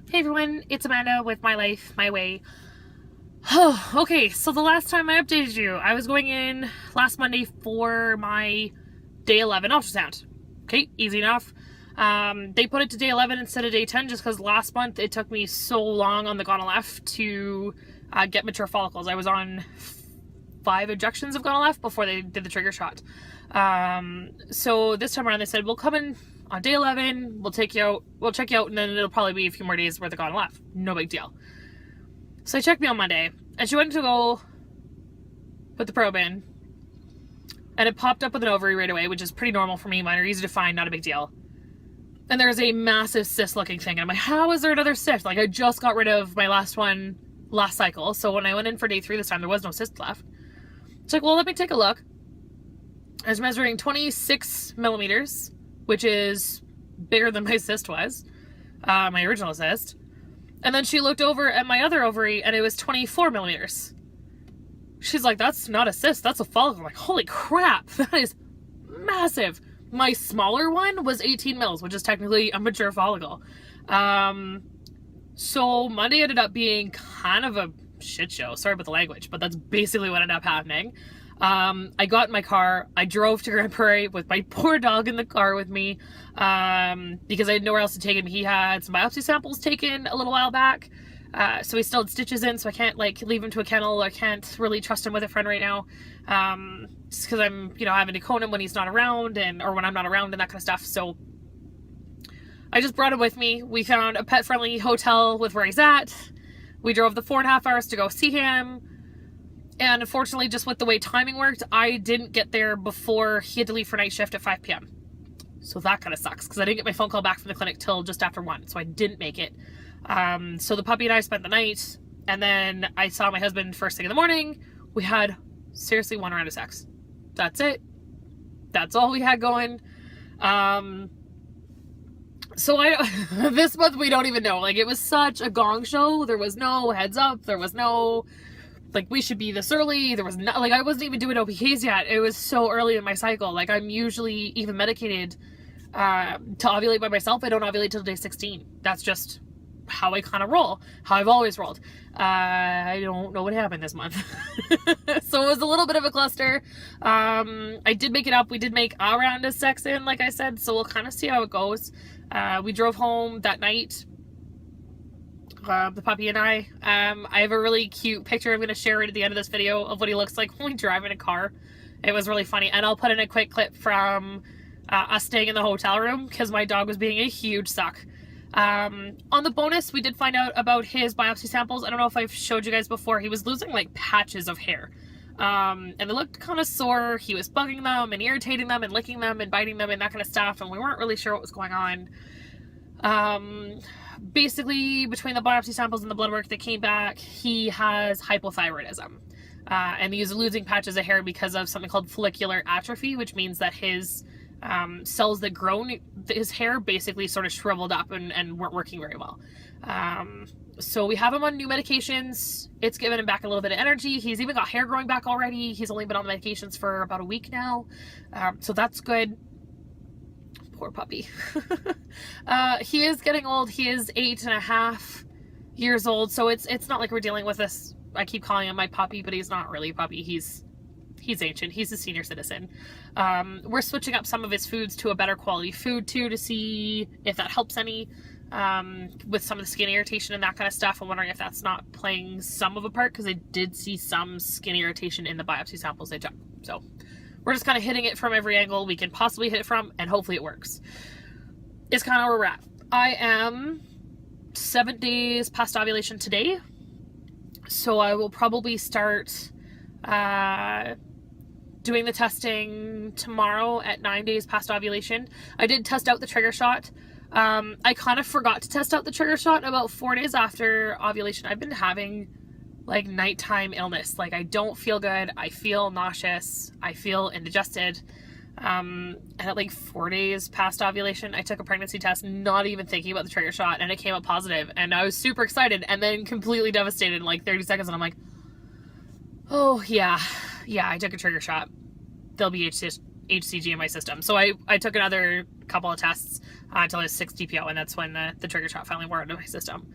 Hey everyone, it's Amanda with My Life, My Way. Oh, okay, so the last time I updated you, I was going in last Monday for my day 11 ultrasound. Okay, easy enough. They put it to day 11 instead of day 10 just because last month it took me so long on the Gonal-f to get mature follicles. I was on 5 injections of Gonal-f before they did the trigger shot. So this time around they said, we'll come in on day 11, we'll check you out, and then it'll probably be a few more days worth of Gonal-f. No big deal. So they checked me on Monday, and she went to go put the probe in, and it popped up with an ovary right away, which is pretty normal for me. Mine are easy to find, not a big deal. And there's a massive cyst-looking thing, and I'm like, how is there another cyst? Like, I just got rid of my last one last cycle, so when I went in for day 3 this time, there was no cyst left. It's like, well, let me take a look. I was measuring 26 millimeters, which is bigger than my cyst was, my original cyst. And then she looked over at my other ovary and it was 24 millimeters. She's like, that's not a cyst, that's a follicle. I'm like, holy crap, that is massive. My smaller one was 18 mils, which is technically a mature follicle. So Monday ended up being kind of a shit show. Sorry about the language, but that's basically what ended up happening. I got in my car, I drove to Grand Prairie with my poor dog in the car with me, because I had nowhere else to take him. He had some biopsy samples taken a little while back, so he still had stitches in, so I can't like leave him to a kennel. I can't really trust him with a friend right now, just because I'm, having to cone him when he's not around, or when I'm not around and that kind of stuff. So I just brought him with me. We found a pet-friendly hotel with where he's at. We drove the 4.5 hours to go see him. And unfortunately, just with the way timing worked, I didn't get there before he had to leave for night shift at 5 p.m. So that kind of sucks, because I didn't get my phone call back from the clinic till just after 1, so I didn't make it. So the puppy and I spent the night, and then I saw my husband first thing in the morning. We had seriously 1 round of sex. That's it. That's all we had going. So this month we don't even know. Like, it was such a gong show. There was no heads up. There was no, like, we should be this early. There was not, like, I wasn't even doing OPKs yet. It was so early in my cycle. Like, I'm usually even medicated to ovulate by myself. I don't ovulate till day 16. That's just how I kind of roll, how I've always rolled. I don't know what happened this month. So it was a little bit of a cluster. I did make it up. We did make a round of sex in, like I said, so we'll kind of see how it goes. We drove home that night, the puppy and I have a really cute picture I'm going to share right at the end of this video of what he looks like when we drive in a car. It was really funny, and I'll put in a quick clip from us staying in the hotel room because my dog was being a huge suck. On the bonus, we did find out about his biopsy samples. I don't know if I've showed you guys before. He was losing like patches of hair, and they looked kind of sore. He was bugging them and irritating them and licking them and biting them and that kind of stuff, and we weren't really sure what was going on. Basically, between the biopsy samples and the blood work that came back, he has hypothyroidism, and he's losing patches of hair because of something called follicular atrophy, which means that his cells that grow his hair basically sort of shriveled up and weren't working very well. So we have him on new medications. It's given him back a little bit of energy. He's even got hair growing back already. He's only been on the medications for about a week now, so that's good. Poor puppy. He is getting old. He is 8.5 years old, so it's not like we're dealing with this. I keep calling him my puppy, but he's not really a puppy. He's ancient. He's a senior citizen. We're switching up some of his foods to a better quality food too, to see if that helps any with some of the skin irritation and that kind of stuff. I'm wondering if that's not playing some of a part, because I did see some skin irritation in the biopsy samples they took. So we're just kind of hitting it from every angle we can possibly hit it from, and hopefully it works. It's kind of where we're at. I am 7 days past ovulation today, so I will probably start doing the testing tomorrow at 9 days past ovulation. I did test out the trigger shot. I kind of forgot to test out the trigger shot about 4 days after ovulation. I've been having like nighttime illness. Like, I don't feel good. I feel nauseous. I feel indigested. And at like 4 days past ovulation, I took a pregnancy test, not even thinking about the trigger shot, and it came up positive, and I was super excited and then completely devastated in like 30 seconds. And I'm like, oh yeah, I took a trigger shot. They'll be HCG in my system. So I took another couple of tests until I was 6 DPO, and that's when the trigger shot finally wore out of my system.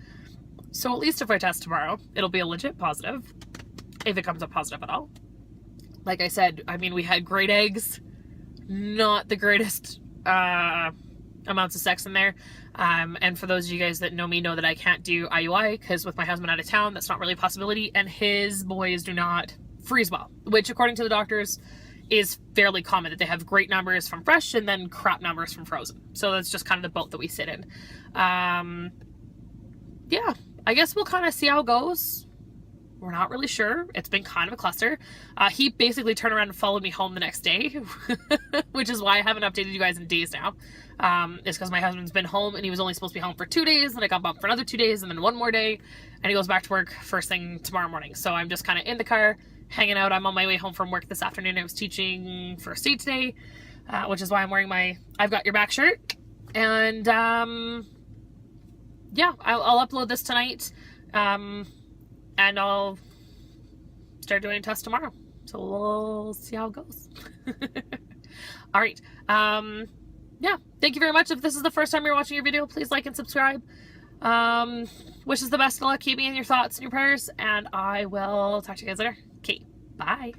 So at least if I test tomorrow, it'll be a legit positive, if it comes up positive at all. Like I said, I mean, we had great eggs, not the greatest amounts of sex in there. And for those of you guys that know me know that I can't do IUI because with my husband out of town, that's not really a possibility. And his boys do not freeze well, which according to the doctors is fairly common, that they have great numbers from fresh and then crap numbers from frozen. So that's just kind of the boat that we sit in. Yeah, I guess we'll kind of see how it goes. We're not really sure. It's been kind of a cluster. He basically turned around and followed me home the next day, which is why I haven't updated you guys in days now. It's because my husband's been home and he was only supposed to be home for 2 days, and I got bumped for another 2 days and then one more day, and he goes back to work first thing tomorrow morning. So I'm just kind of in the car, hanging out. I'm on my way home from work this afternoon. I was teaching first aid today, which is why I'm wearing my I've Got Your Back shirt. And yeah, I'll upload this tonight. And I'll start doing a test tomorrow. So we'll see how it goes. All right. Yeah, thank you very much. If this is the first time you're watching your video, please like and subscribe. Wishes the best of luck. Keep me in your thoughts and your prayers. And I will talk to you guys later. Okay, bye.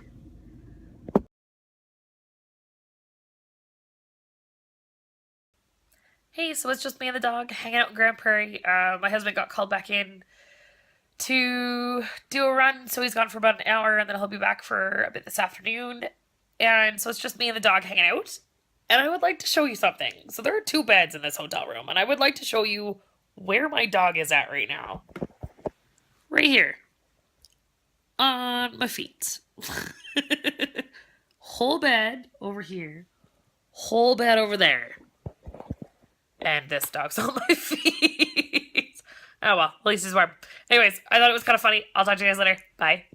Hey, so it's just me and the dog hanging out in Grand Prairie. My husband got called back in to do a run, so he's gone for about an hour, and then he'll be back for a bit this afternoon. And so it's just me and the dog hanging out. And I would like to show you something. So there are 2 beds in this hotel room, and I would like to show you where my dog is at right now. Right here. On my feet. Whole bed over here. Whole bed over there. And this dog's on my feet. Oh well, at least he's warm. Anyways, I thought it was kind of funny. I'll talk to you guys later. Bye.